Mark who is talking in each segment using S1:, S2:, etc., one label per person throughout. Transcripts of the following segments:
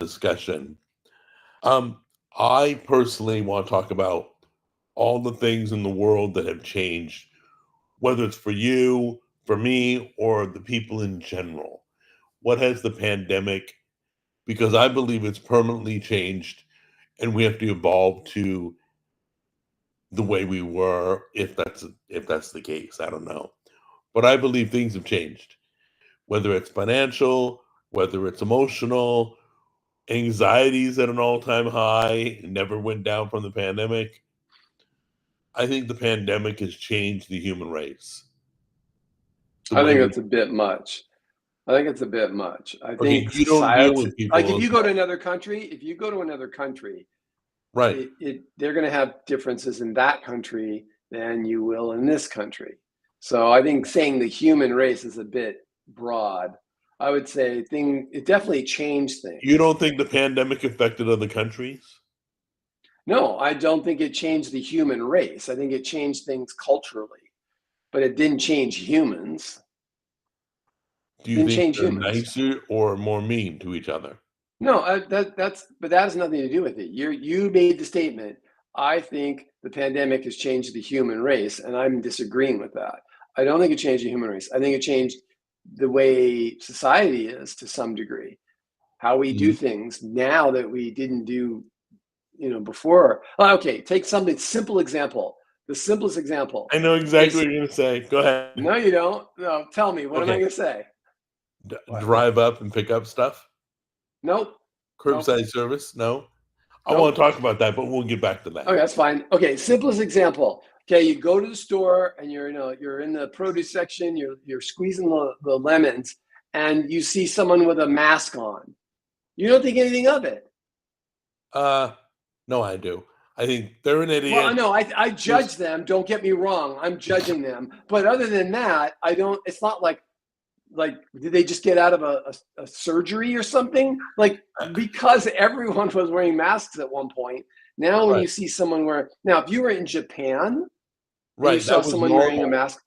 S1: discussion. Um, I personally want to talk about all the things in the world that have changed, whether it's for you, for me, or the people in general. What has the pandemic, because I believe it's permanently changed and we have to evolve to the way we were if that's the case. I don't know. But I believe things have changed, whether it's financial, whether it's emotional, anxiety's at an all-time high, it never went down from the pandemic. I think the pandemic has changed the human race. The
S2: I
S1: way
S2: think
S1: we
S2: that's a bit much. I think it's a bit much. I
S1: Okay,
S2: think
S1: you don't deal
S2: society,
S1: with
S2: like
S1: people
S2: if
S1: as
S2: you go to
S1: much.
S2: another country,
S1: Right.
S2: they're going to have differences in that country than you will in this country. So I think saying the human race is a bit broad. I would say it definitely changed
S1: You
S2: things.
S1: don't think the pandemic affected other countries?
S2: No, I don't think it changed the human race. I think it changed things culturally, but it didn't change humans.
S1: Do you
S2: Didn't
S1: think
S2: change
S1: they're
S2: humans.
S1: nicer or more mean to each other?
S2: No, but that has nothing to do with it. You made the statement. I think the pandemic has changed the human race, and I'm disagreeing with that. I don't think it changed the human race. I think it changed the way society is to some degree, how we do
S1: Mhm.
S2: things now that we didn't do, before. Okay, take something simple example. The simplest example
S1: I know exactly
S2: is
S1: what you're gonna say. Go ahead.
S2: no, you don't. No, tell me. What am I
S1: Okay.
S2: going to say? What?
S1: Drive up and pick up stuff?
S2: Nope. Nope.
S1: Curbside service? No? I wanna
S2: Nope.
S1: talk about that, but we'll get back to
S2: Okay,
S1: that.
S2: that's fine. Okay, simplest example. Okay, you go to the store and you're in the produce section, you're squeezing the lemons, and you see someone with a mask on. You don't think anything of it.
S1: Uh, no, I do. I think they're an
S2: Well,
S1: idiot.
S2: I
S1: There's
S2: judge them. Don't get me wrong. I'm judging them. But other than that, I don't. It's not like did they just get out of a surgery or something? Like because everyone was wearing masks at one point. Now, when
S1: right,
S2: you see someone wearing now, if you were in Japan and you
S1: right,
S2: saw
S1: that was
S2: someone wearing a
S1: normal.
S2: mask,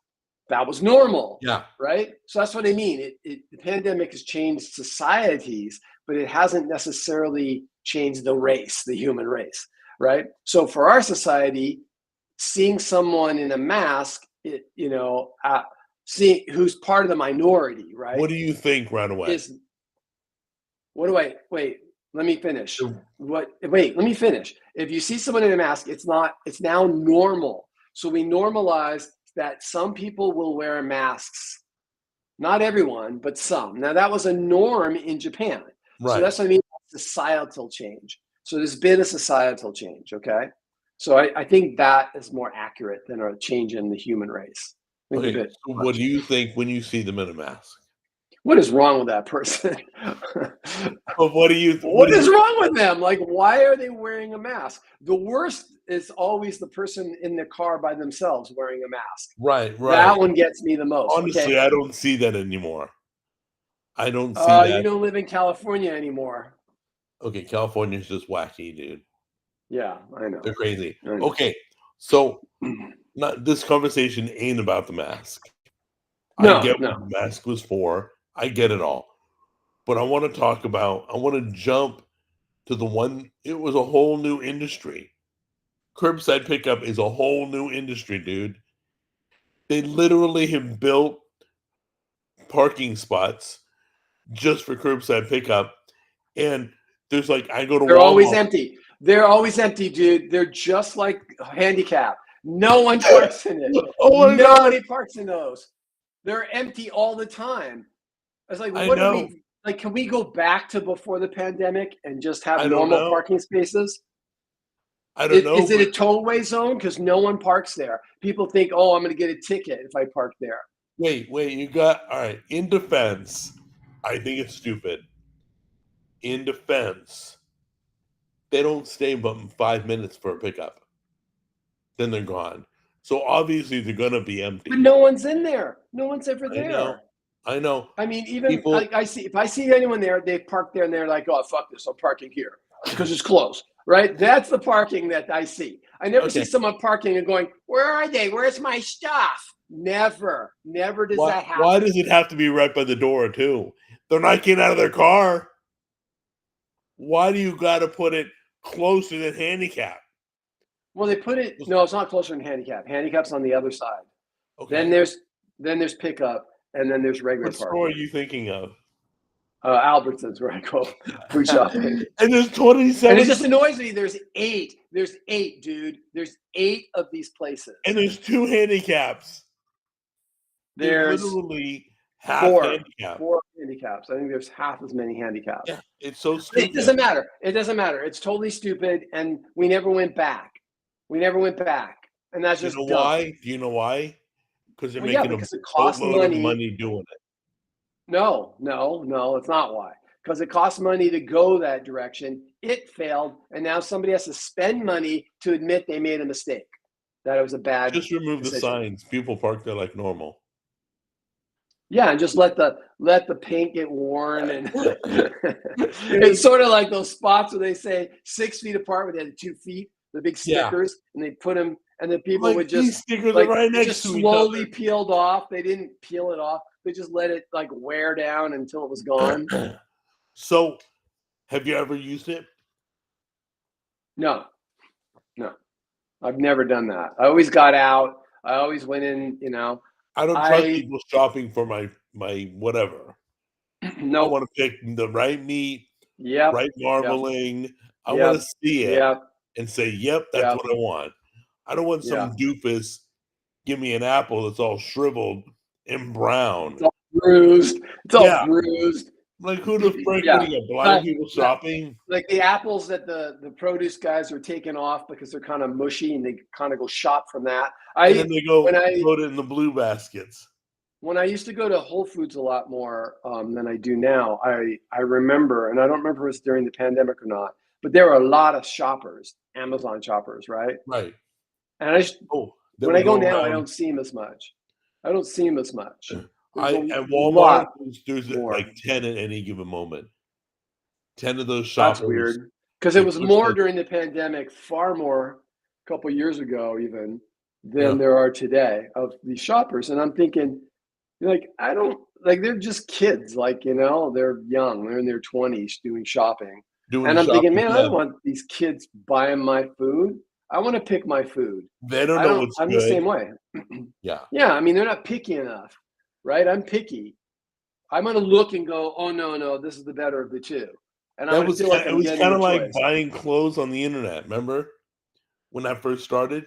S2: that was normal,
S1: Yeah.
S2: right? So that's what I mean. The pandemic has changed societies, but it hasn't necessarily changed the race, the human race, right? So for our society, seeing someone in a mask, seeing who's part of the minority, right,
S1: What do you think right away?
S2: is what do I wait? Let me finish.
S1: The
S2: Let me finish. If you see someone in a mask, it's now normal. So we normalize that some people will wear masks. Not everyone, but some. Now that was a norm in Japan. So
S1: Right.
S2: that's what I mean, societal change. So there's been a societal change, okay? So I think that is more accurate than a change in the human race. I think it's a
S1: Okay,
S2: bit
S1: so what
S2: much.
S1: do you think when you see them in a mask?
S2: What is wrong with that person?
S1: But what
S2: What
S1: do
S2: is
S1: you
S2: wrong with them? Like, why are they wearing a mask? The worst is always the person in the car by themselves wearing a mask.
S1: Right, right.
S2: That one gets me the most. Okay.
S1: Honestly, I don't see that anymore. I don't see
S2: You
S1: that.
S2: don't live in California anymore.
S1: Okay, California's just wacky, dude.
S2: Yeah, I
S1: They're
S2: know.
S1: crazy.
S2: I know.
S1: Okay, so not this conversation ain't about the mask. I
S2: No,
S1: get what
S2: no.
S1: the mask was for. I get it all. But I want to jump to the one, it was a whole new industry. Curbside pickup is a whole new industry, dude. They literally have built parking spots just for curbside pickup. And there's like, I go to
S2: They're always
S1: Walmart.
S2: empty. They're always empty, dude. They're just like handicap. No one parks in it.
S1: Oh my God.
S2: Nobody parks in those. They're empty all the time. I was like,
S1: I
S2: what are
S1: know.
S2: we like? Can we go back to before the pandemic and just have
S1: I don't
S2: normal
S1: know.
S2: parking spaces?
S1: I don't know,
S2: Is it
S1: but
S2: a tollway zone? Because no one parks there. People think, oh, I'm going to get a ticket if I park there.
S1: wait, you got all right. In defense, I think it's stupid. In defense, they don't stay but 5 minutes for a pickup. Then they're gone. So obviously they're gonna be
S2: But
S1: empty.
S2: no one's in there. No one's ever
S1: I know.
S2: there.
S1: I know.
S2: I mean, even
S1: People
S2: like I see, if I see anyone there, they park there and they're like, oh, fuck this, I'm parking here because it's closed, right? That's the parking that I see. I never see
S1: okay.
S2: someone parking and going, where are they? Where's my stuff? Never does that
S1: Why
S2: happen.
S1: does it have to be right by the door too? They're not getting out of their car. why do you got to put it closer than handicap?
S2: Well, they put it. No, it's not closer than handicap. Handicap's on the other side.
S1: Okay.
S2: Then there's pickup, and then there's regular
S1: What store
S2: parking.
S1: are you thinking of?
S2: Albertsons, where I go food shopping.
S1: And there's 27.
S2: And it just annoys me. There's eight. There's eight, dude. There's 8 of these places.
S1: And there's 2 handicaps.
S2: There's
S1: literally half
S2: 4
S1: handicap.
S2: 4 handicaps. I think there's half as many handicaps.
S1: Yeah, it's so
S2: It
S1: stupid.
S2: doesn't matter. It doesn't matter. It's totally stupid, and we never went back. We never went back, and that's
S1: You
S2: just
S1: know
S2: dumb.
S1: why? Do you know why? Because they're
S2: Well, yeah,
S1: making
S2: because
S1: a
S2: it costs
S1: boatload
S2: money.
S1: of money doing it.
S2: No, it's not why. Because it costs money to go that direction. It failed, and now somebody has to spend money to admit they made a mistake. That it was a bad.
S1: Just remove the
S2: decision.
S1: signs. People park there like normal.
S2: Yeah, and just let the paint get worn, and it's sort of like those spots where they say 6 feet apart, where they had 2 feet, the big
S1: Yeah.
S2: stickers, and they put them, and the people
S1: Like,
S2: would
S1: these
S2: just
S1: stickers
S2: like
S1: are right next
S2: just
S1: to each
S2: slowly
S1: other.
S2: peeled off. They didn't peel it off. They just let it like wear down until it was gone.
S1: So, have you ever used it?
S2: No, I've never done that. I always got out. I always went in.
S1: I don't trust people shopping for my whatever. I
S2: No.
S1: want to pick the right meat,
S2: Yep.
S1: right marbling. I
S2: Yep.
S1: want to see it
S2: Yep.
S1: and say, "Yep, that's
S2: Yep.
S1: what I want." I don't want some doofus give me an apple that's all shriveled and brown.
S2: It's all bruised. It's all bruised.
S1: Like, who the frick
S2: Yeah.
S1: would you get blind people shopping?
S2: Like the apples that the produce guys are taking off because they're kind of mushy, and they kind of go shop from that.
S1: And then they go
S2: when
S1: put it in the blue baskets.
S2: When I used to go to Whole Foods a lot more than I do now, I remember, and I don't remember if it was during the pandemic or not, but there were a lot of shoppers, Amazon shoppers, right?
S1: Right.
S2: And I just
S1: then
S2: when
S1: we
S2: I go
S1: go
S2: now, I
S1: around.
S2: don't see them as much. I don't see them as much.
S1: At
S2: There's a
S1: Walmart,
S2: lot
S1: there's
S2: more.
S1: like 10 at any given moment. 10 of those
S2: That's
S1: shoppers.
S2: weird. Because it was more during the pandemic, far more a couple years ago even than there are today of these shoppers. And I'm thinking, like, I don't like they're just kids, like, they're young, they're in their 20s doing shopping. And I'm thinking, man, I don't want these kids buying my food. I want to pick my food.
S1: They don't know what's
S2: I'm
S1: good.
S2: the same way.
S1: Yeah.
S2: Yeah, I mean, they're not picky enough, right? I'm picky. I'm gonna look and go, oh no, this is the better of the two. And
S1: That was
S2: feel like
S1: it
S2: I'm
S1: was
S2: getting
S1: kind
S2: a
S1: of like
S2: choice.
S1: buying clothes on the internet. Remember when that first started?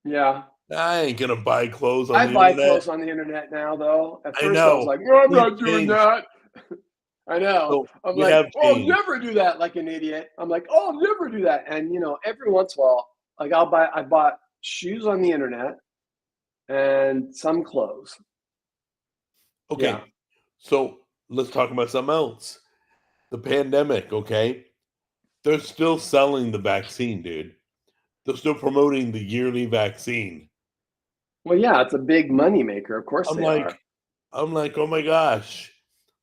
S2: Yeah.
S1: I ain't gonna buy clothes on
S2: I
S1: the
S2: buy
S1: internet.
S2: clothes on the internet now, though. At
S1: I
S2: first, I
S1: know.
S2: was like, no, I'm
S1: We've
S2: not doing
S1: changed.
S2: that. I know.
S1: So
S2: I'm
S1: we
S2: like,
S1: have
S2: oh, I'll
S1: changed.
S2: never do that, like an idiot. I'm like, oh, I'll never do that. And every once in a while, like I bought shoes on the internet and some clothes.
S1: Okay.
S2: Yeah.
S1: So let's talk about something else. The pandemic, okay? They're still selling the vaccine, dude. They're still promoting the yearly vaccine.
S2: Well, yeah, it's a big money maker. Of course they are.
S1: I'm like, oh my gosh.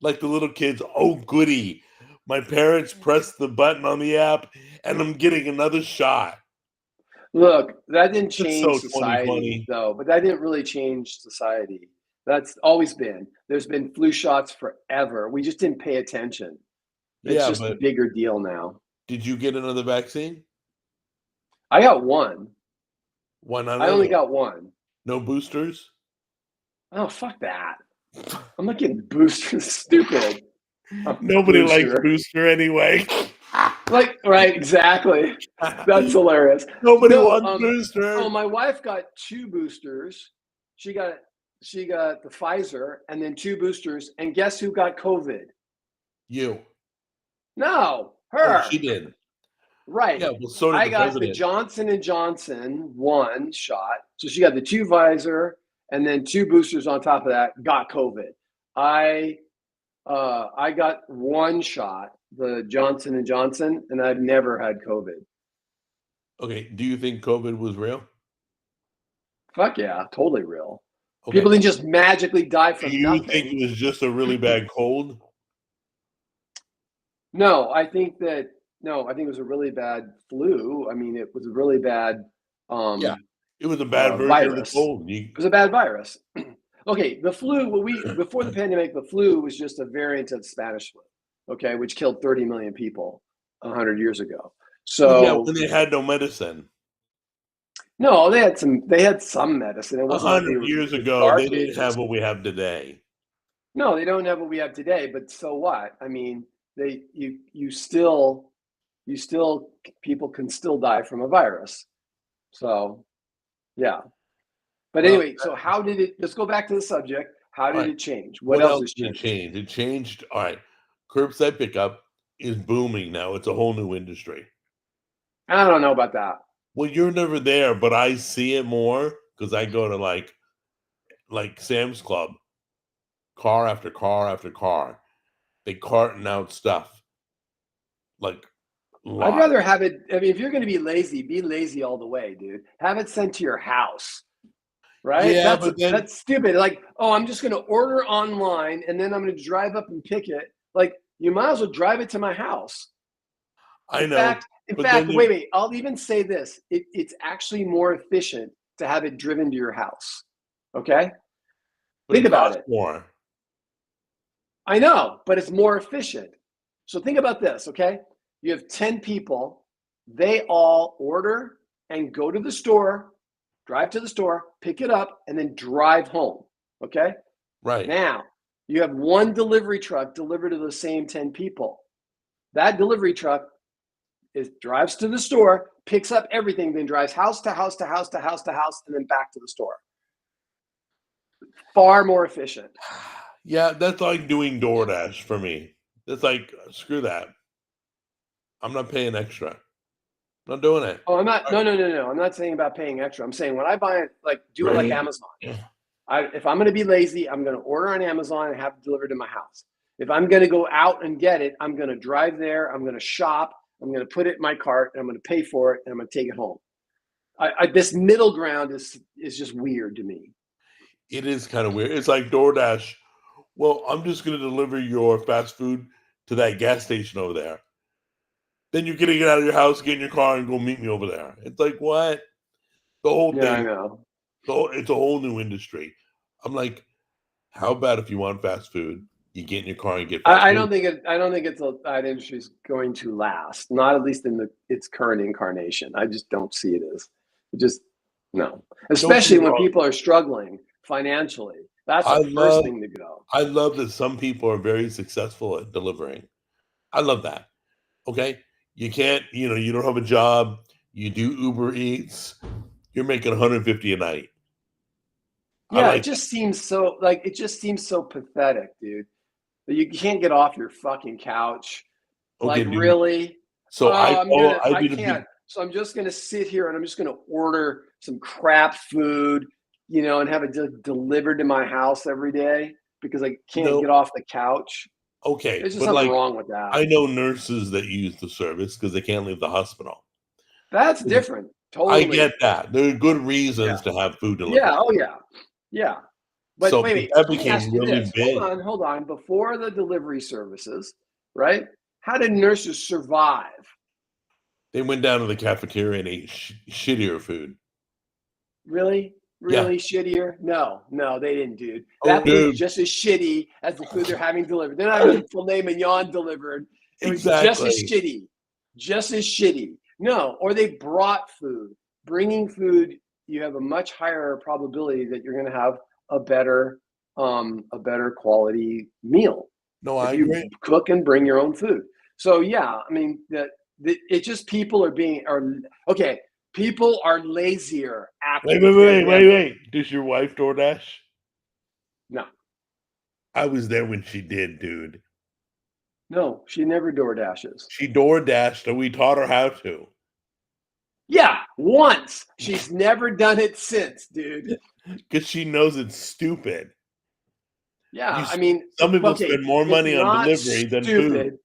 S1: Like the little kids, oh goody. My parents pressed the button on the app and I'm getting another shot.
S2: Look, that didn't
S1: It's
S2: change
S1: so
S2: society,
S1: 2020.
S2: though. But that didn't really change society. That's always been. There's been flu shots forever. We just didn't pay attention. It's
S1: Yeah,
S2: just a
S1: but
S2: bigger deal now.
S1: did you get another vaccine?
S2: I got one.
S1: Why not?
S2: I only got one.
S1: No boosters?
S2: Oh, fuck that. I'm not getting boosters. Stupid.
S1: Nobody likes booster anyway.
S2: Like, right, exactly. That's hilarious.
S1: Nobody wants booster.
S2: Oh, my wife got 2 boosters. She got the Pfizer and then 2 boosters. And guess who got COVID?
S1: You.
S2: No, her.
S1: Oh, she did.
S2: Right.
S1: Yeah, well, so did
S2: I
S1: the
S2: got
S1: president.
S2: the Johnson & Johnson 1 shot. So she got the 2 Pfizer and then 2 boosters on top of that, got COVID. I got 1 shot, the Johnson & Johnson, and I've never had COVID.
S1: Okay, do you think COVID was real?
S2: Fuck yeah, totally real.
S1: Okay.
S2: People didn't just magically die from
S1: Do you
S2: nothing.
S1: think it was just a really bad cold?
S2: No, I think it was a really bad flu. I mean, it was a really bad
S1: Yeah. It was a bad version
S2: virus.
S1: of the cold.
S2: It was a bad virus. Okay, the flu, before the pandemic, the flu was just a variant of Spanish flu, okay, which killed 30 million people. 100 years ago.
S1: Well, yeah,
S2: So
S1: when they had no medicine.
S2: no, they had some medicine. It
S1: A
S2: wasn't like they
S1: hundred
S2: were
S1: years
S2: the
S1: ago,
S2: dark
S1: they didn't
S2: ages.
S1: have what we have today.
S2: No, they don't have what we have today, but so what? I mean, they you still people can still die from a virus. So, yeah. But
S1: Well,
S2: anyway, so how did it let's go back to the subject. How
S1: all
S2: did
S1: right.
S2: it change? What
S1: What
S2: else
S1: else
S2: has
S1: did it
S2: changed?
S1: change? It changed. All right. Curbside pickup is booming now. It's a whole new industry.
S2: I don't know about that.
S1: Well, you're never there, but I see it more because I go to like Sam's Club, car after car after car. They carting out stuff like
S2: I'd
S1: lot.
S2: rather have it. I mean, if you're going to be lazy all the way, dude. Have it sent to your house, right?
S1: Yeah, but then
S2: That's stupid. Like, oh, I'm just going to order online and then I'm going to drive up and pick it. Like, you might as well drive it to my house.
S1: I know,
S2: In
S1: but then
S2: fact, wait. I'll even say this: it's actually more efficient to have it driven to your house. Okay,
S1: but
S2: think
S1: it
S2: about
S1: costs
S2: it.
S1: more.
S2: I know, but it's more efficient. So think about this. Okay, you have 10 people. They all order and go to the store, drive to the store, pick it up, and then drive home. Okay.
S1: Right.
S2: Now you have one delivery truck delivered to the same 10 people. That delivery truck drives to the store, picks up everything, then drives house to house to house to house to house, and then back to the store. Far more efficient.
S1: Yeah, that's like doing DoorDash for me. It's like screw that. I'm not paying extra. Not doing it.
S2: Oh, I'm not. No. I'm not saying about paying extra. I'm saying when I buy it, like do it like
S1: Right.
S2: Amazon. If I'm going to be lazy, I'm going to order on Amazon and have it delivered to my house. If I'm going to go out and get it, I'm going to drive there. I'm going to shop. I'm going to put it in my cart and I'm going to pay for it and I'm going to take it home. This middle ground is just weird to me.
S1: It is kind of weird. It's like DoorDash. Well, I'm just going to deliver your fast food to that gas station over there. Then you're going to get out of your house, get in your car, and go meet me over there. It's like what? The whole
S2: Yeah, I
S1: thing.
S2: know.
S1: It's a whole new industry. I'm like, how about if you want fast food, you get in your car and get fast
S2: I
S1: food?
S2: don't think that industry is going to last. Not at least in its current incarnation. I just don't see it as. Just no.
S1: Don't get me
S2: Especially when
S1: wrong.
S2: people are struggling financially. That's
S1: I
S2: the first
S1: love
S2: thing to go.
S1: I love that some people are very successful at delivering. I love that. Okay. You can't, you don't have a job, you do Uber Eats, you're making 150 a night. I
S2: Yeah,
S1: like
S2: it just seems so pathetic, dude. That you can't get off your fucking couch.
S1: okay,
S2: Like
S1: dude.
S2: really?
S1: So I
S2: I
S1: did a big
S2: can't. So I'm just gonna sit here and I'm just gonna order some crap food, and have it delivered to my house every day because I can't
S1: no,
S2: get off the couch.
S1: okay,
S2: There's just
S1: but
S2: something
S1: like
S2: wrong with that.
S1: I know nurses that use the service because they can't leave the hospital.
S2: That's different.
S1: I
S2: Totally.
S1: get that. There are good
S2: Yeah.
S1: reasons to have food
S2: Yeah.
S1: delivery.
S2: Oh yeah. Yeah. But
S1: So
S2: wait,
S1: but
S2: wait.
S1: that
S2: Let me
S1: became
S2: ask you
S1: really
S2: this.
S1: big.
S2: Hold on. Before the delivery services, right? How did nurses survive?
S1: They went down to the cafeteria and ate shittier food.
S2: Really?
S1: Yeah.
S2: Really shittier? No, they didn't, dude.
S1: Oh,
S2: That food's
S1: dude.
S2: just as shitty as the food they're having delivered. They're not having filet mignon delivered. It was just as
S1: Exactly.
S2: shitty. Just as shitty. No, or they brought food. Bringing food, you have a much higher probability that you're going to have a better quality meal
S1: No,
S2: if
S1: I
S2: you
S1: agree.
S2: cook and bring your own food. So yeah, I mean it just people are okay. People are lazier after
S1: Wait,
S2: the
S1: wait, wait, wait,
S2: pandemic.
S1: wait. Does your wife DoorDash?
S2: No,
S1: I was there when she did, dude.
S2: no, she never door dashes.
S1: She DoorDashed and we taught her how to.
S2: Yeah, once. She's never done it since, dude.
S1: Because she knows it's stupid.
S2: Yeah, I mean,
S1: Some people
S2: okay,
S1: spend more
S2: it's
S1: money on
S2: not
S1: delivery than food.
S2: stupid.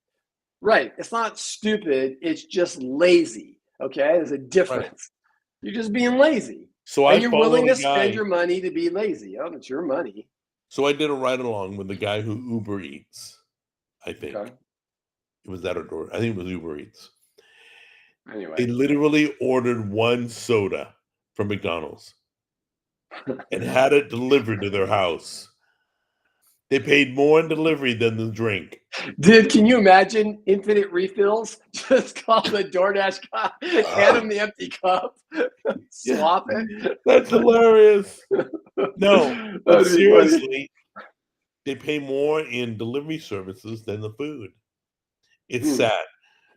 S2: Right. It's not stupid. It's just lazy. Okay. There's a
S1: Right.
S2: difference. You're just being lazy.
S1: So
S2: And
S1: I
S2: you're willing
S1: follow a
S2: to spend
S1: guy.
S2: your money to be lazy. Oh, it's your money.
S1: So I did a ride along with the guy who Uber Eats. I think
S2: Okay.
S1: it was that or Door. I think it was Uber Eats. They
S2: Anyway.
S1: literally ordered one soda from McDonald's and had it delivered to their house. They paid more in delivery than the drink.
S2: Dude, can you imagine infinite refills? Just call the DoorDash guy, hand him the empty cup,
S1: Yeah,
S2: swap it.
S1: that's hilarious. No, but
S2: That'd be funny.
S1: seriously, they pay more in delivery services than the food. It's
S2: Hmm,
S1: sad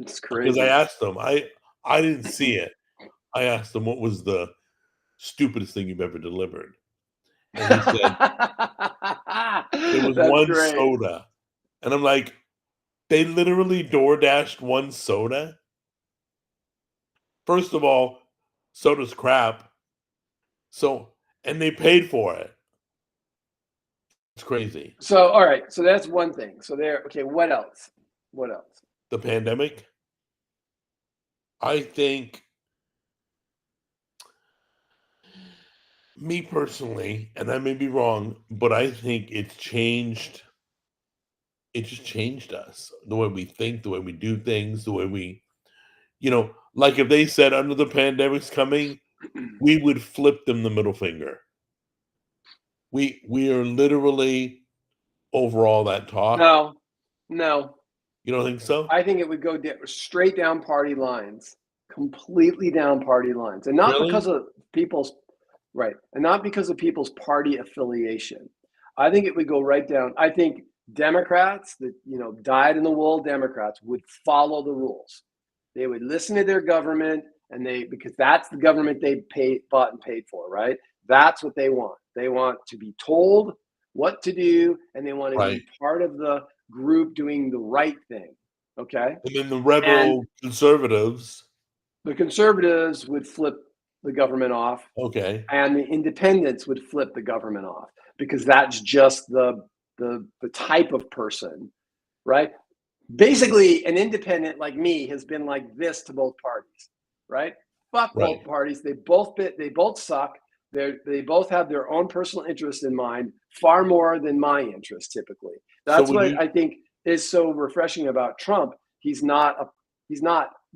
S2: it's
S1: because I
S2: crazy.
S1: asked them. I didn't see it. I asked him what was the stupidest thing you've ever delivered, and he said it was
S2: That's
S1: one
S2: great.
S1: soda, and I'm like, they literally door dashed one soda. First of all, soda's crap. So, and they paid for it. It's crazy.
S2: So, all right. So that's one thing. So there. Okay. What else? What else?
S1: The pandemic, I think, me personally, and I may be wrong, but I think it's changed. It just changed us, the way we think, the way we do things, the way we, like if they said under the pandemic's coming, we would flip them the middle finger. We are literally over all that talk.
S2: No, no.
S1: You don't think so?
S2: I think it would go straight down party lines, completely down party lines, and not
S1: Really?
S2: because of people's right, and not because of people's party affiliation. I think it would go right down. I think Democrats, that dyed in the wool Democrats, would follow the rules. They would listen to their government, and because that's the government they bought and paid for, right? That's what they want. They want to be told what to do, and they want to
S1: Right.
S2: be part of the group doing the right thing. Okay.
S1: And then the
S2: And
S1: rebel conservatives,
S2: the conservatives would flip the government off,
S1: okay,
S2: and the independents would flip the government off because that's just the type of person, right? Basically, an independent like me has been like this to both parties, right? Fuck
S1: right.
S2: both parties. They both suck. They both have their own personal interest in mind far more than my interest typically.
S1: So
S2: That's
S1: would
S2: what
S1: you
S2: I think is so refreshing about Trump. He's not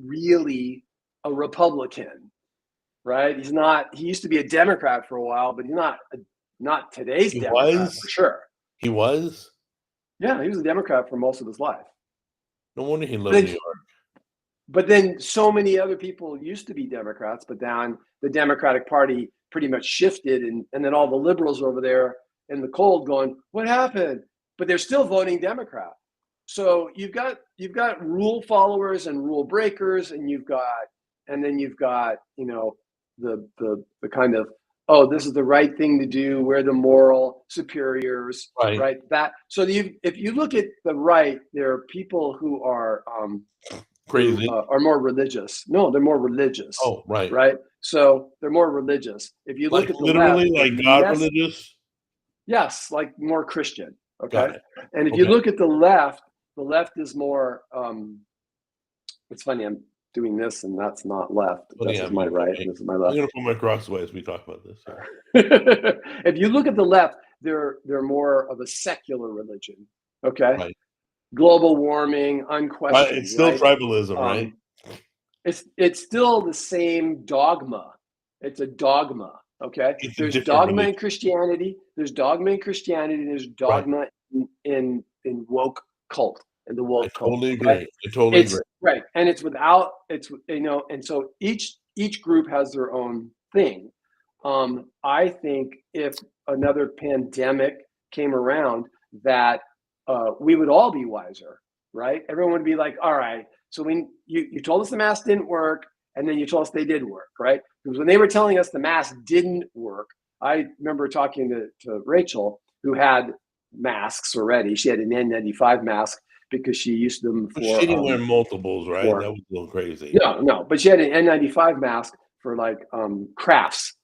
S2: really a Republican, right? He used to be a Democrat for a while, but he's not today's
S1: he
S2: Democrat
S1: was?
S2: for sure.
S1: He was?
S2: Yeah, he was a Democrat for most of his life.
S1: No wonder he
S2: But
S1: loved New
S2: then,
S1: York.
S2: but then so many other people used to be Democrats, but then the Democratic Party pretty much shifted, and then all the liberals over there in the cold going, "What happened?" But they're still voting Democrat. So you've got rule followers and rule breakers, and then you've got the kind of, oh, this is the right thing to do. We're the moral superiors,
S1: Right.
S2: right? If you look at the right, there are people who are
S1: Crazy.
S2: more religious. No, they're more religious,
S1: Oh, right.
S2: right? So they're more religious. If you look
S1: Like
S2: at the left,
S1: literally like God religious?
S2: yes, like more Christian. Okay,
S1: Got it.
S2: and if you
S1: Okay.
S2: look at the left is more. It's funny. I'm doing this, and that's not left.
S1: Oh,
S2: This
S1: yeah,
S2: is my right.
S1: okay.
S2: This is my
S1: I'm
S2: left.
S1: gonna put my cross away as we talk about this.
S2: If you look at the left, they're more of a secular religion. Okay,
S1: Right.
S2: global warming, unquestioned.
S1: It's still
S2: right?
S1: tribalism, right?
S2: It's still the same dogma. It's a dogma. Okay.
S1: It's a
S2: There's
S1: different
S2: dogma
S1: religion.
S2: in Christianity. There's dogma in Christianity. There's
S1: Right.
S2: dogma in woke cult, in the
S1: I
S2: woke cult.
S1: totally
S2: Okay?
S1: agree. I totally
S2: It's
S1: agree.
S2: right, and and so each group has their own thing. I think if another pandemic came around, that we would all be wiser, right? Everyone would be like, all right, so you told us the mask didn't work, and then you told us they did work, right? Because when they were telling us the mask didn't work, I remember talking to Rachel, who had masks already. She had an N95 mask because she used them
S1: But
S2: for
S1: she didn't wear multiples, right? That was a little crazy.
S2: no, but she had an N95 mask for like crafts,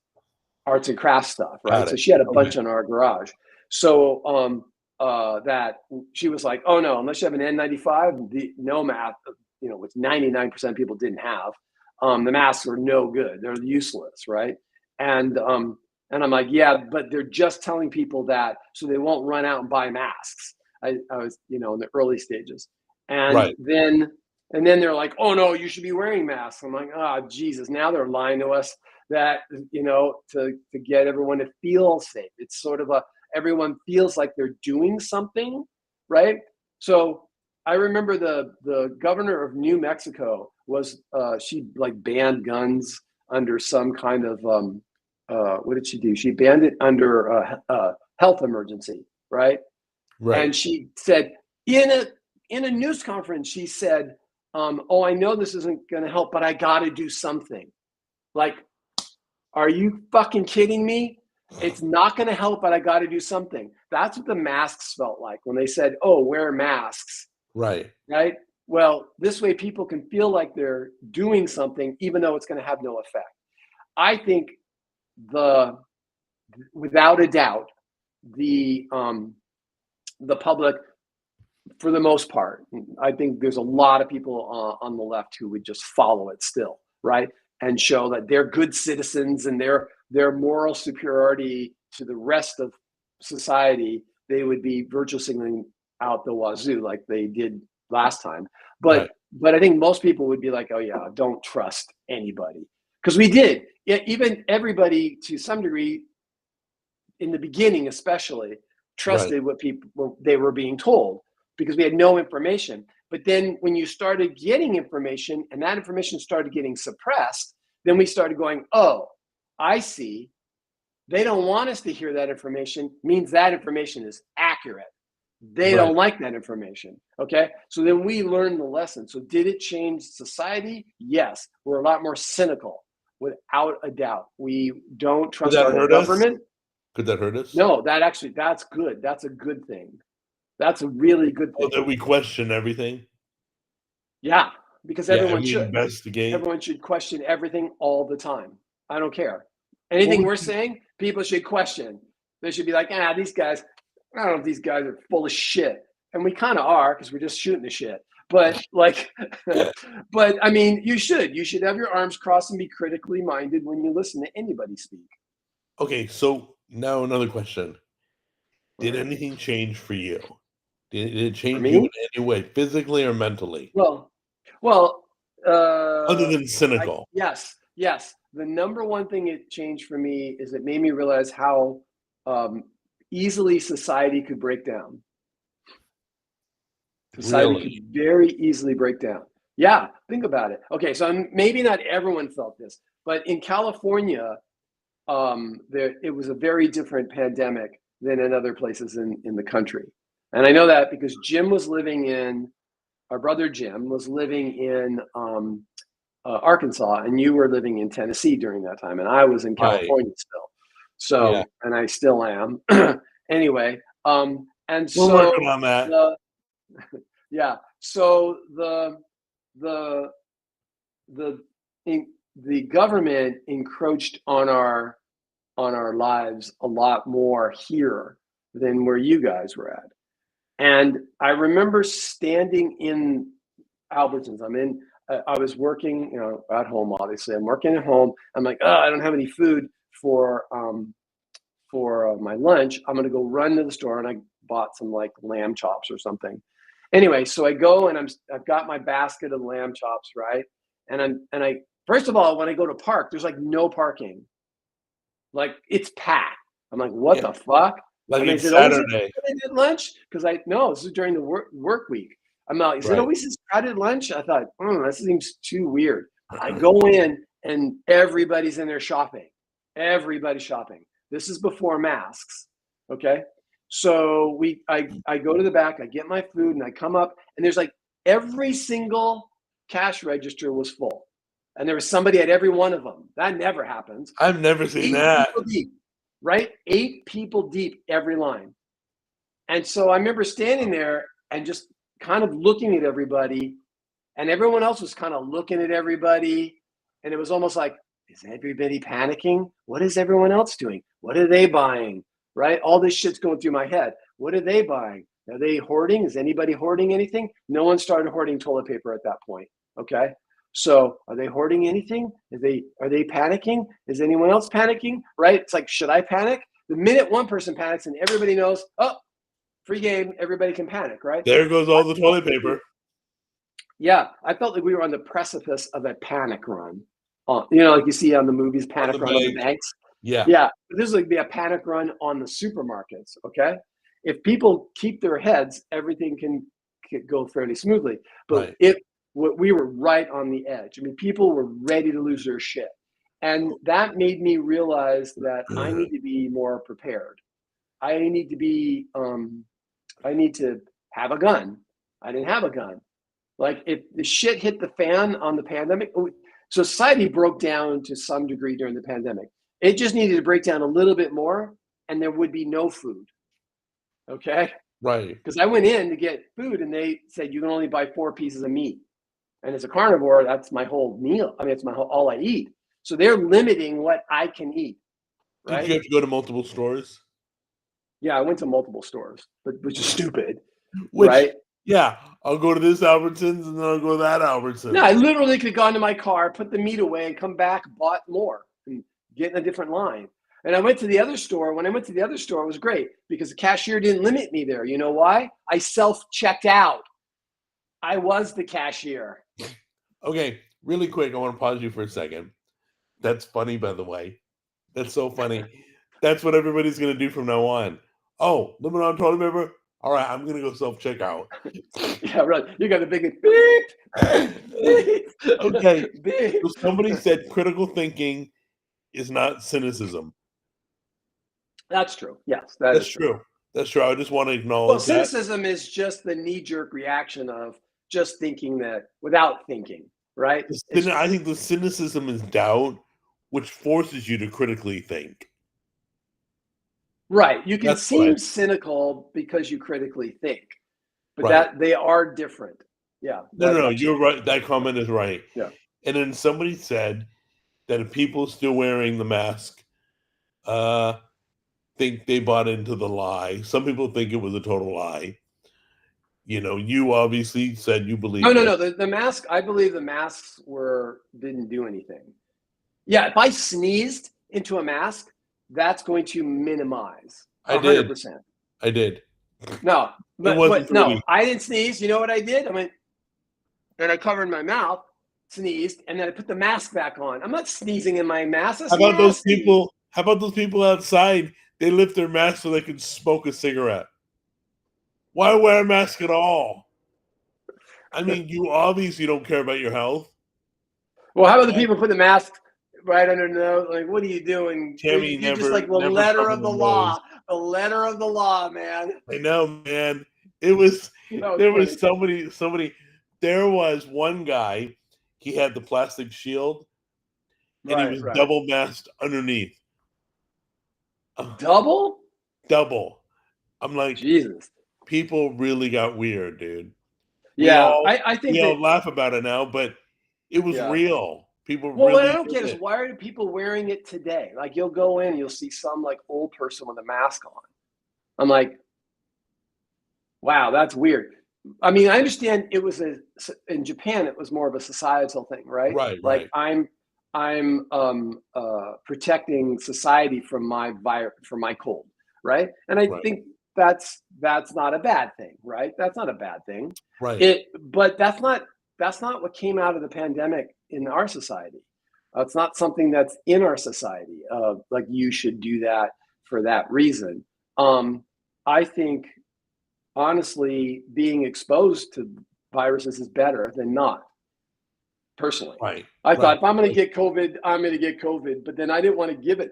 S2: arts and crafts stuff, right?
S1: Got
S2: So
S1: it.
S2: she had a
S1: Okay.
S2: bunch in our garage. So that she was like, oh no, unless you have an N95, no mask, which 99% of people didn't have, the masks are no good. They're useless, right? And I'm like, yeah, but they're just telling people that so they won't run out and buy masks. I was, in the early stages. And
S1: Right.
S2: then they're like, oh no, you should be wearing masks. I'm like, oh Jesus, now they're lying to us that, to get everyone to feel safe. It's sort of everyone feels like they're doing something, right? So I remember the governor of New Mexico was she like banned guns under some kind of what did she do? She banned it under a health emergency, right?
S1: Right.
S2: And she said in a news conference, she said, "Oh, I know this isn't going to help, but I got to do something." Like, are you fucking kidding me? It's not going to help, but I got to do something. That's what the masks felt like when they said, "Oh, wear masks."
S1: Right.
S2: Right? Well, this way people can feel like they're doing something, even though it's going to have no effect. I think without a doubt, the public, for the most part, I think there's a lot of people on the left who would just follow it still, right? And show that they're good citizens and their moral superiority to the rest of society, they would be virtue signaling out the wazoo like they did last time. But I think most people would be like, oh yeah, don't trust anybody. Because we did. Even everybody to some degree, in the beginning especially, trusted what they were being told because we had no information. But then when you started getting information and that information started getting suppressed, then we started going, oh, I see. They don't want us to hear that information, means that information is accurate. They don't like that information. Okay. So then we learned the lesson. So did it change society? Yes. We're a lot more cynical, without a doubt. We don't trust our government.
S1: Could that hurt us?
S2: No, that's good. That's a good thing. That's a really good thing.
S1: Oh, that we question everything?
S2: Yeah, because everyone should.
S1: Investigate.
S2: Everyone should question everything all the time. I don't care. Anything we're saying, people should question. They should be like, these guys, I don't know if these guys are full of shit. And we kind of are because we're just shooting the shit. But like, but I mean, you should have your arms crossed and be critically minded when you listen to anybody speak.
S1: Okay, so now another question. Did anything change for you? Did it change you in any way, physically or mentally?
S2: Well,
S1: other than cynical.
S2: Yes. The number one thing it changed for me is it made me realize how easily society could break down. Society could very easily break down. Yeah, think about it. Okay, so maybe not everyone felt this, but in California, it was a very different pandemic than in other places in the country. And I know that because our brother Jim was living in Arkansas, and you were living in Tennessee during that time, and I was in California still. So, and I still am. Anyway, and so
S1: we're working on that.
S2: So the government encroached on our lives a lot more here than where you guys were at. And I remember standing in Albertsons. I was working, at home. Obviously, I'm working at home. I'm like, I don't have any food for my lunch. I'm gonna go run to the store, and I bought some like lamb chops or something. Anyway, so I go and I've got my basket of lamb chops, right? And I first of all, when I go to park, there's like no parking. Like it's packed. I'm like, what the fuck?
S1: Like it's Saturday.
S2: I did lunch because this is during the work week. I'm like, is it always this crowded lunch? I thought, this seems too weird. I go in and everybody's in there shopping. Everybody's shopping. This is before masks. Okay. So I go to the back, I get my food, and I come up, and there's like every single cash register was full. And there was somebody at every one of them. That never happens.
S1: I've never seen that.
S2: Deep, right? 8 people deep every line. And so I remember standing there and just kind of looking at everybody, and everyone else was kind of looking at everybody. And it was almost like, is everybody panicking? What is everyone else doing? What are they buying? Right? All this shit's going through my head. What are they buying? Are they hoarding? Is anybody hoarding anything? No one started hoarding toilet paper at that point. Okay. So are they hoarding anything? Are they panicking? Is anyone else panicking? Right? It's like, should I panic? The minute one person panics and everybody knows, free game, everybody can panic, right?
S1: There goes all the toilet paper.
S2: Yeah. I felt like we were on the precipice of a panic run. Like you see on the movies, panic run on the banks.
S1: Yeah.
S2: Yeah, this is like be a panic run on the supermarkets. Okay, if people keep their heads, everything can go fairly smoothly. But
S1: Right.
S2: we were right on the edge. I mean, people were ready to lose their shit, and that made me realize that I need to be more prepared. I need to be. I need to have a gun. I didn't have a gun. Like if the shit hit the fan on the pandemic, society broke down to some degree during the pandemic. It just needed to break down a little bit more, and there would be no food. Okay,
S1: Right.
S2: because I went in to get food, and they said you can only buy 4 pieces of meat, and as a carnivore, that's my whole meal. I mean, it's my whole all I eat. So they're limiting what I can eat.
S1: Did
S2: Right?
S1: you have to go to multiple stores?
S2: Yeah, I went to multiple stores, but which is stupid.
S1: Which,
S2: Right?
S1: yeah, I'll go to this Albertsons and then I'll go to that
S2: No, I
S1: Albertsons.
S2: literally could have gone to my car, put the meat away, and come back, bought more, and get in a different line. And I went to the other store. When I went to the other store, it was great because the cashier didn't limit me there. You know why? I self-checked out. I was the cashier.
S1: Okay, really quick, I want to pause you for a second. That's funny, by the way. That's so funny. That's what everybody's gonna do from now on. Oh, limit on toilet paper. All right, I'm gonna go self checkout.
S2: Yeah, right. You got a big beep, beep,
S1: Okay,
S2: beep.
S1: so somebody said critical thinking is not cynicism.
S2: That's true. Yes, that
S1: That's
S2: is true.
S1: true. That's true. I just want to
S2: Well,
S1: acknowledge that.
S2: cynicism is just the knee-jerk reaction of just thinking that without thinking, right? It's
S1: I think the cynicism is doubt, which forces you to critically think.
S2: right. You can
S1: That's what I.
S2: seem cynical because you critically think, but
S1: Right.
S2: that they are different. Yeah,
S1: No, no,
S2: that's
S1: no.
S2: actually
S1: You're right. That comment is right.
S2: yeah.
S1: And then somebody said that if people still wearing the mask, uh, think they bought into the lie. Some people think it was a total lie. You know, you obviously said you
S2: No,
S1: believed
S2: no,
S1: it.
S2: no. The mask. I believe the masks didn't do anything. Yeah, if I sneezed into a mask, that's going to minimize
S1: I did.
S2: 100%.
S1: I did.
S2: No,
S1: It wasn't
S2: but no,
S1: pretty.
S2: I didn't sneeze. You know what I did? I went and I covered my mouth, sneezed, and then I put the mask back on. I'm not sneezing in my mask. That's
S1: How about those
S2: nasty.
S1: people? How about those people outside? They lift their mask so they can smoke a cigarette. Why wear a mask at all? I mean, you obviously don't care about your health.
S2: Well, how about the people put the mask right under the nose? Like, what are you doing?
S1: Tammy
S2: You're just
S1: never
S2: like the
S1: never
S2: letter
S1: covered
S2: of
S1: the
S2: the
S1: nose.
S2: law. The letter of the law, man.
S1: I know, man. It was
S2: That was
S1: there
S2: funny.
S1: was somebody there was one guy, he had the plastic shield and he
S2: Right,
S1: was
S2: right.
S1: double masked underneath.
S2: Double?
S1: Double. I'm like,
S2: Jesus.
S1: people really got weird, dude. We
S2: Yeah,
S1: all
S2: I think
S1: we
S2: that
S1: all laugh about it now, but it was
S2: yeah.
S1: real. People
S2: Well, what I
S1: really
S2: don't
S1: did
S2: get is
S1: it.
S2: why are people wearing it today? Like you'll go in and you'll see some like old person with a mask on. I'm like, wow, that's weird. I mean, I understand it was in Japan, it was more of a societal thing, right?
S1: Right,
S2: Like
S1: right,
S2: I'm protecting society from from my cold, right? And I
S1: right,
S2: think that's not a bad thing, right? That's not a bad thing.
S1: right,
S2: But that's not what came out of the pandemic in our society. It's not something that's in our society. Like you should do that for that reason. I think honestly, being exposed to viruses is better than not. Personally,
S1: right,
S2: I
S1: right.
S2: thought if I'm going to get COVID, I'm going to get COVID. But then I didn't want to give it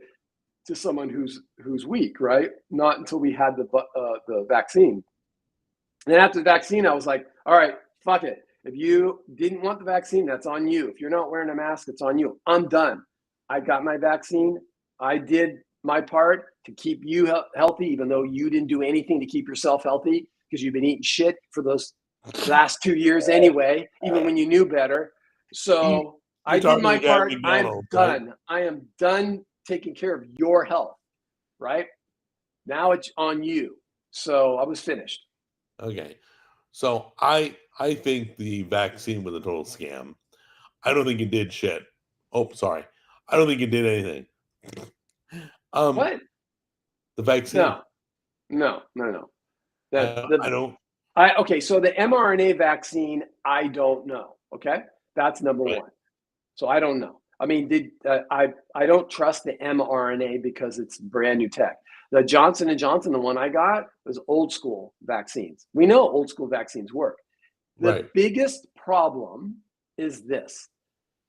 S2: to someone who's weak, right? Not until we had the vaccine. And then after the vaccine, I was like, all right, fuck it. If you didn't want the vaccine, that's on you. If you're not wearing a mask, it's on you. I'm done. I got my vaccine. I did my part to keep you healthy, even though you didn't do anything to keep yourself healthy because you've been eating shit for those last 2 years anyway, even when you knew better. So I
S1: You're
S2: did
S1: talking to
S2: my
S1: the guy at
S2: part. I'm
S1: McDonald's, right?
S2: done. I am done taking care of your health, right? Now it's on you. So I was finished.
S1: Okay. So I think the vaccine was a total scam. I don't think it did shit. Oh, sorry. I don't think it did anything.
S2: What?
S1: The vaccine.
S2: No, no, no, no.
S1: I don't.
S2: Okay, so the mRNA vaccine, I don't know. Okay, that's number
S1: Right.
S2: one. So I don't know. I mean, I don't trust the mRNA because it's brand new tech. The Johnson and Johnson, the one I got, was old school vaccines. We know old school vaccines work. The
S1: Right.
S2: biggest problem is this: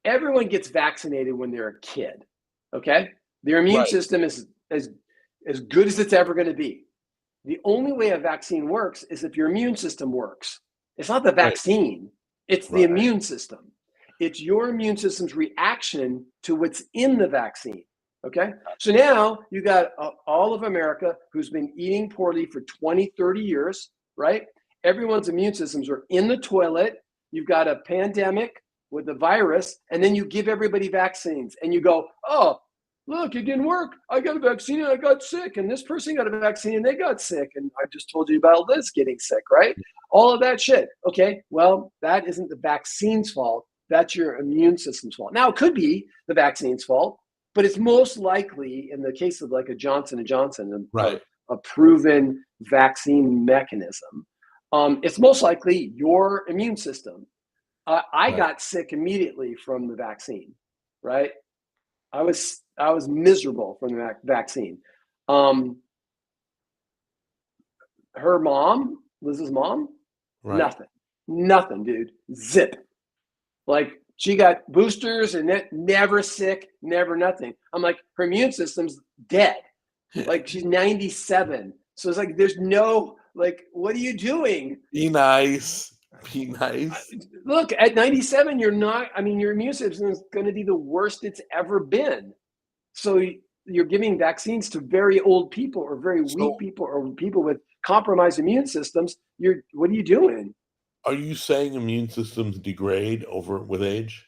S2: everyone gets vaccinated when they're a kid. Okay, their immune
S1: Right.
S2: system is as good as it's ever going to be. The only way a vaccine works is if your immune system works. It's not the
S1: Right.
S2: vaccine, it's the
S1: Right.
S2: immune system. It's your immune system's reaction to what's in the vaccine. Okay. So now you got all of America who's been eating poorly for 20, 30 years, right? Everyone's immune systems are in the toilet. You've got a pandemic with the virus, and then you give everybody vaccines and you go, oh, look, it didn't work. I got a vaccine and I got sick, and this person got a vaccine and they got sick. And I just told you about Liz getting sick, right? All of that shit. Okay, well, that isn't the vaccine's fault. That's your immune system's fault. Now, it could be the vaccine's fault, but it's most likely, in the case of like a Johnson & Johnson,
S1: Right.
S2: a proven vaccine mechanism, it's most likely your immune system. I
S1: Right.
S2: got sick immediately from the vaccine, right? I was miserable from the vaccine. Her mom, Liz's mom,
S1: Right.
S2: nothing, dude. Zip. Like, she got boosters and never sick, never nothing. I'm like, her immune system's dead. Like, she's 97. So it's like, there's no, like, what are you doing?
S1: Be nice. Be nice.
S2: Look, at 97, you're not, I mean, your immune system is going to be the worst it's ever been. So you're giving vaccines to very old people or very weak people or people with compromised immune systems. What are you doing?
S1: Are you saying immune systems degrade with age?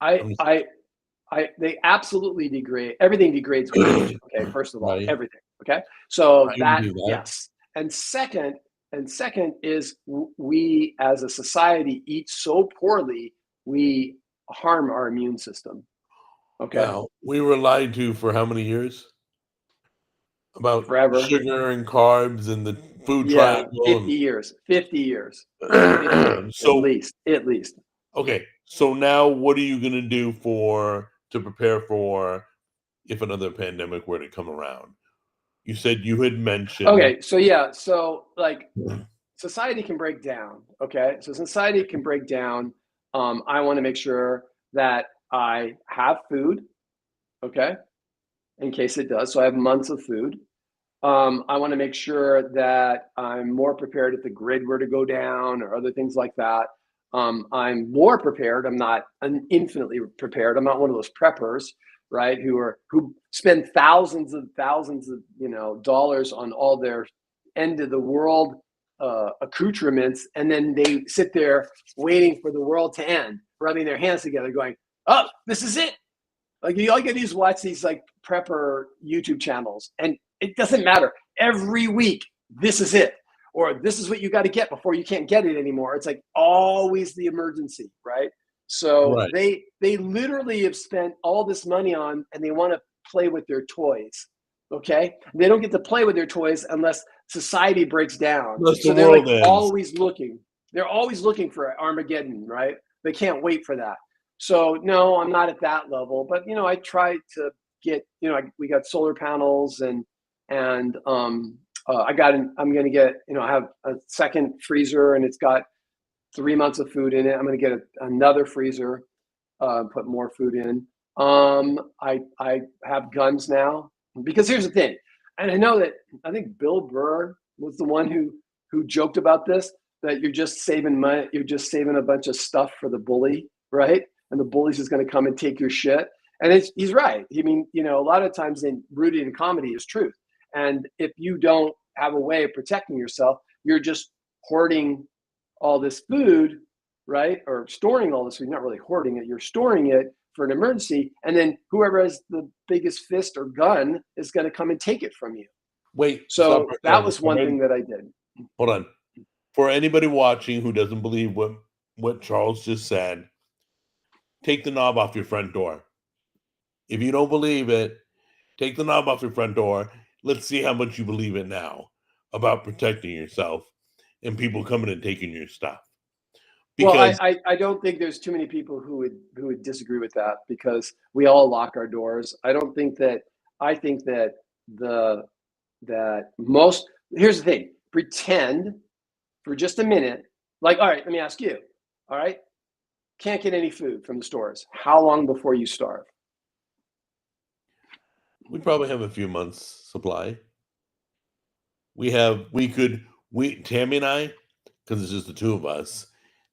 S2: They absolutely degrade. Everything degrades with age. Okay, first of all,
S1: Right.
S2: everything. Okay, so
S1: I
S2: that,
S1: agree with that.
S2: yes, and second is we as a society eat so poorly, we harm our immune system. Okay,
S1: Now, we were lied to for how many years? About
S2: forever.
S1: sugar and carbs and the food
S2: Yeah,
S1: triangle
S2: 50 years. 50 years. 50
S1: and
S2: at least.
S1: okay, so now what are you gonna do to prepare for if another pandemic were to come around? You said you had mentioned
S2: Okay, so yeah, so like society can break down. Okay, so society can break down. I want to make sure that I have food. Okay, in case it does. So I have months of food. I want to make sure that I'm more prepared if the grid were to go down or other things like that. I'm more prepared. I'm not infinitely prepared. I'm not one of those preppers, right? Who spend thousands of dollars on all their end of the world accoutrements, and then they sit there waiting for the world to end, rubbing their hands together, going, "Oh, this is it." Like, all you gotta do is watch these like prepper YouTube channels, and it doesn't matter. Every week, this is it, or this is what you got to get before you can't get it anymore. It's like always the emergency, right? So
S1: right.
S2: they literally have spent all this money on, and they want to play with their toys. Okay, they don't get to play with their toys unless society breaks down.
S1: Unless the
S2: So they're like
S1: world ends.
S2: always looking. They're always looking for Armageddon, right? They can't wait for that. So no, I'm not at that level, but I try to get, we got solar panels and I'm going to get, I have a second freezer and it's got 3 months of food in it. I'm going to get another freezer, put more food in. I have guns now because here's the thing. And I think Bill Burr was the one who joked about this, that you're just saving money. You're just saving a bunch of stuff for the bully, right? And the bully's just going to come and take your shit. And he's right. I mean, a lot of times rooted in comedy is truth. And if you don't have a way of protecting yourself, you're just hoarding all this food, right? Or storing all this food, not really hoarding it. You're storing it for an emergency. And then whoever has the biggest fist or gun is going to come and take it from you.
S1: Wait.
S2: So that was one thing that I did.
S1: Hold on. For anybody watching who doesn't believe what Charles just said, take the knob off your front door. If you don't believe it, take the knob off your front door. Let's see how much you believe it now about protecting yourself and people coming and taking your stuff.
S2: Well,
S1: because
S2: I don't think there's too many people who would disagree with that because we all lock our doors. I don't think that I think that the that most here's the thing. Pretend for just a minute, like, all right, let me ask you. All right, can't get any food from the stores. How long before you starve?
S1: we probably have a few months supply. We Tammy and I, because it's just the two of us.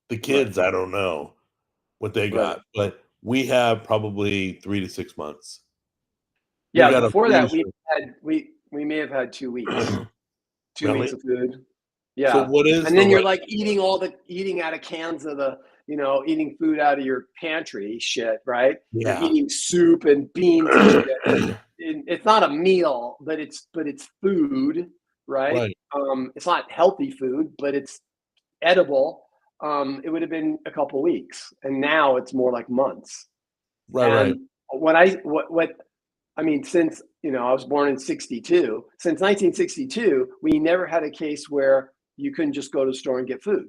S1: The
S2: Right,
S1: kids, I don't know what they
S2: right.
S1: got, but we have probably 3 to 6 months. We
S2: Yeah,
S1: got a
S2: before that
S1: freezer.
S2: we may have had 2 weeks. 2 weeks
S1: Really?
S2: of food.
S1: So
S2: Yeah.
S1: what is
S2: And
S1: the
S2: then you're
S1: right?
S2: like eating out of cans of eating food out of your pantry shit, right? You're
S1: Yeah.
S2: eating soup and beans and shit. It's not a meal, but it's food, right?
S1: Right.
S2: It's not healthy food, but it's edible. It would have been a couple weeks, and now it's more like months.
S1: Right, right.
S2: And what I mean, since I was born in '62, since 1962, we never had a case where you couldn't just go to the store and get food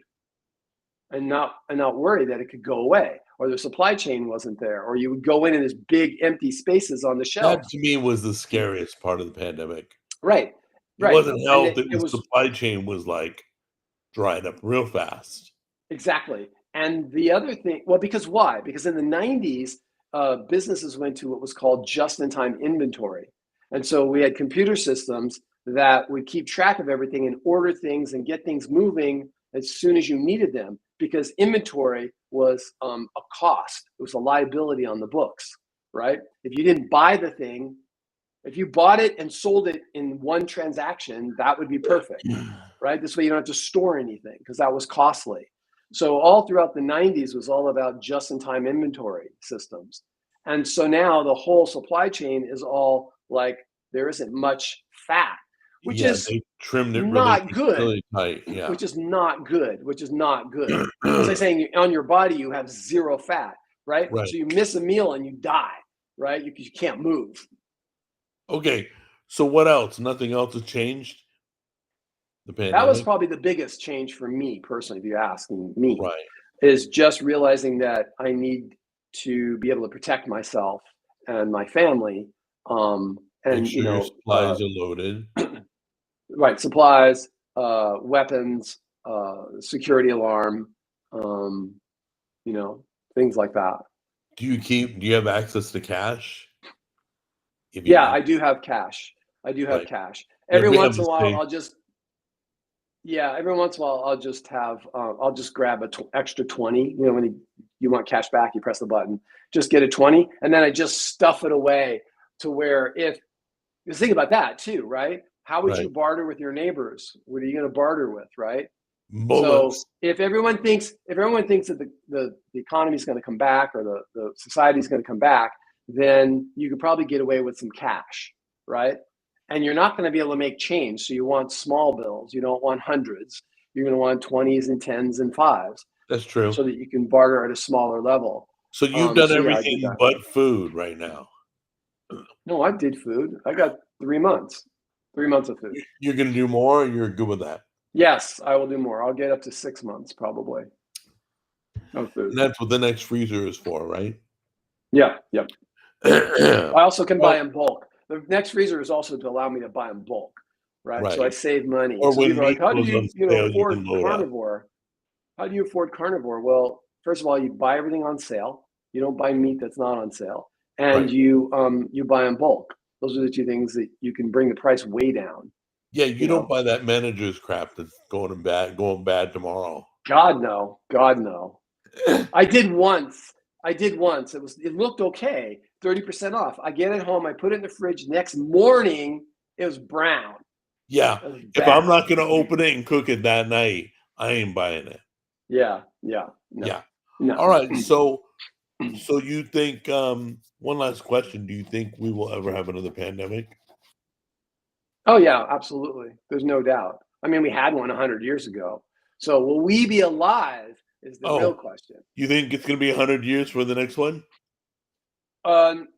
S2: and not worry that it could go away or the supply chain wasn't there or you would go in and there's big empty spaces on the
S1: That
S2: shelves.
S1: to me was the scariest part of the pandemic.
S2: Right,
S1: It
S2: right,
S1: wasn't
S2: and
S1: health,
S2: it,
S1: it
S2: it
S1: was
S2: was
S1: supply chain was, like, dried up real fast.
S2: exactly. And the other thing, well, because why? Because in the '90s, businesses went to what was called just-in-time inventory, and so we had computer systems that would keep track of everything and order things and get things moving as soon as you needed them. Because inventory was a cost; it was a liability on the books, right? If you didn't buy the thing, if you bought it and sold it in one transaction, that would be perfect, right? This way you don't have to store anything because that was costly. So all throughout the '90s was all about just-in-time inventory systems. And so now the whole supply chain is all like there isn't much fat, which
S1: Yeah,
S2: is
S1: they trimmed it
S2: not good,
S1: really tight, yeah.
S2: which is not good. It's like saying on your body you have zero fat, right?
S1: Right.
S2: So you miss a meal and you die, right? You can't move.
S1: Okay, so what else? Nothing else has changed? The
S2: That was
S1: pandemic?
S2: probably the biggest change for me personally, if you're asking me,
S1: Right.
S2: is just realizing that I need to be able to protect myself and my family.
S1: Make
S2: And
S1: sure your supplies are loaded.
S2: right, supplies, weapons, security alarm, um, you know, things like that.
S1: Do you have access to cash? If you
S2: Yeah,
S1: need
S2: I do have cash. I do have
S1: right.
S2: cash.
S1: Yeah,
S2: Every
S1: we have
S2: once in
S1: the
S2: a while,
S1: same.
S2: every once in a while, I'll just grab extra 20. When you want cash back, you press the button, just get a 20. And then I just stuff it away to where just think about that too, right? How would you
S1: Right.
S2: barter with your neighbors? What are you going to barter with, right? So
S1: Bullets.
S2: if everyone thinks that the economy is going to come back or the society is going to come back, then you could probably get away with some cash, right? And you're not going to be able to make change. So you want small bills. You don't want hundreds. You're going to want 20s and tens and fives
S1: That's true.
S2: so that you can barter at a smaller level.
S1: So you've done
S2: So yeah, I did
S1: everything
S2: that.
S1: but food right now.
S2: No, I did food. I got 3 months, 3 months of food.
S1: You're gonna do more, or you're good with that?
S2: Yes, I will do more. I'll get up to 6 months probably of food.
S1: And that's what the next freezer is for, right?
S2: Yeah, yep. I also can buy
S1: Well,
S2: in bulk. The next freezer is also to allow me to buy in bulk, right? So I
S1: right.
S2: save money.
S1: Or
S2: So
S1: when
S2: people are like,
S1: meat
S2: "How do
S1: goes on
S2: you
S1: sale, you
S2: afford
S1: can load up.
S2: carnivore? How do you afford carnivore?" Well, first of all, you buy everything on sale. You don't buy meat that's not on sale, and
S1: Right.
S2: you buy in bulk. Those are the two things that you can bring the price way down.
S1: Yeah,
S2: You
S1: you don't
S2: know,
S1: buy that manager's crap that's going bad tomorrow.
S2: God no, God no. I did once. I did once. It looked okay, 30% off. I get it home. I put it in the fridge. Next morning, it was brown.
S1: Yeah,
S2: It was
S1: if I'm
S2: bad.
S1: not gonna open it and cook it that night, I ain't buying it.
S2: Yeah, yeah,
S1: Yeah.
S2: no, no.
S1: Alright, so you think, one last question, do you think we will ever have another pandemic?
S2: Oh yeah, absolutely. There's no doubt. I mean, we had one 100 years ago. So will we be alive is the real
S1: Oh,
S2: question.
S1: you think it's gonna be 100 years for the next one?
S2: Um,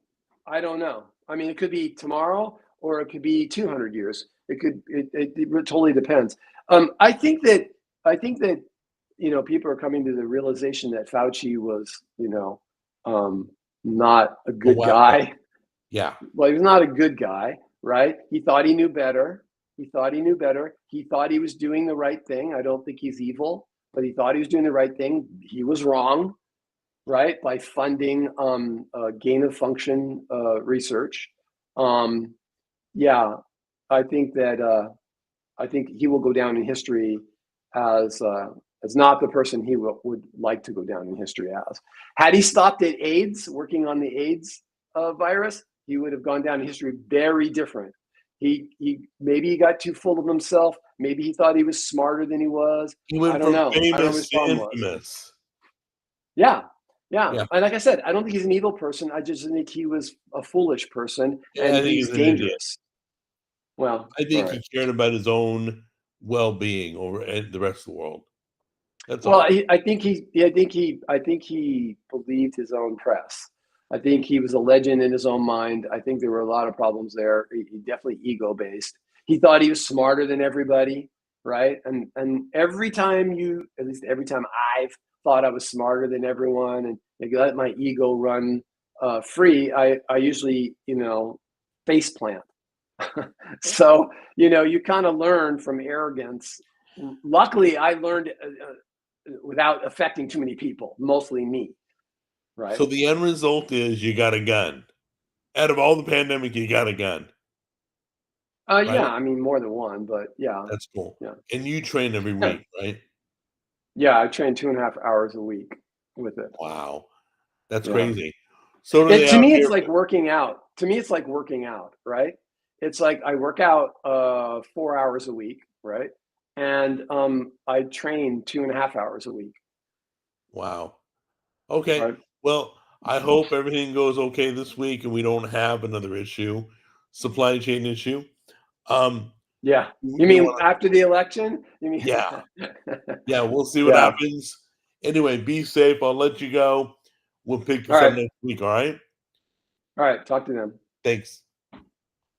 S2: I don't know. I mean, it could be tomorrow or it could be 200 years. It totally depends. I think that people are coming to the realization that Fauci was, not a good
S1: weapon.
S2: guy.
S1: Yeah.
S2: Well, he was not a good guy, right? He thought he knew better. He thought he was doing the right thing. I don't think he's evil, but he thought he was doing the right thing. He was wrong, right? By funding gain of function research. Yeah, I think he will go down in history as not the person he would like to go down in history as. Had he stopped at AIDS, working on the AIDS virus, he would have gone down in history very different. He maybe he got too full of himself. Maybe he thought he was smarter than he was.
S1: He went
S2: I don't
S1: from
S2: know. I don't know what
S1: famous
S2: his
S1: to
S2: problem was.
S1: infamous.
S2: Yeah.
S1: Yeah.
S2: And like I said, I don't think he's an evil person. I just think he was a foolish person,
S1: Yeah, I
S2: and
S1: think
S2: he's
S1: he's an idiot.
S2: dangerous. Well,
S1: I think
S2: all
S1: he
S2: right.
S1: cared about his own well-being over the rest of the world. That's
S2: Well,
S1: all.
S2: I think he believed his own press. I think he was a legend in his own mind. I think there were a lot of problems there. He definitely ego-based. He thought he was smarter than everybody, right? And every time at least every time I've thought I was smarter than everyone and let my ego run free, I usually, face plant. So, you kind of learn from arrogance. Luckily, I learned without affecting too many people, mostly me, right?
S1: So the end result is you got a gun. Out of all the pandemic, you got a gun.
S2: Yeah,
S1: Right?
S2: I mean more than one, but yeah,
S1: That's cool.
S2: yeah,
S1: And you train every
S2: yeah,
S1: week, right?
S2: yeah. I train 2.5 hours a week with it.
S1: Wow. That's
S2: Yeah,
S1: crazy. So do they
S2: to
S1: out
S2: me,
S1: here.
S2: it's like working out. To me, it's like working out, right? It's like I work out 4 hours a week, right? And I train 2.5 hours a week,
S1: Wow. Okay.
S2: right?
S1: Well, I hope everything goes okay this week and we don't have another supply chain issue.
S2: Yeah. You
S1: We
S2: mean
S1: want
S2: after the election? You mean?
S1: Yeah. Yeah, we'll see what
S2: Yeah.
S1: happens. Anyway, be safe. I'll let you go. We'll pick
S2: All
S1: this up
S2: right.
S1: next week, all right?
S2: All right. Talk to them.
S1: Thanks.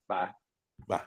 S2: Bye.
S1: Bye.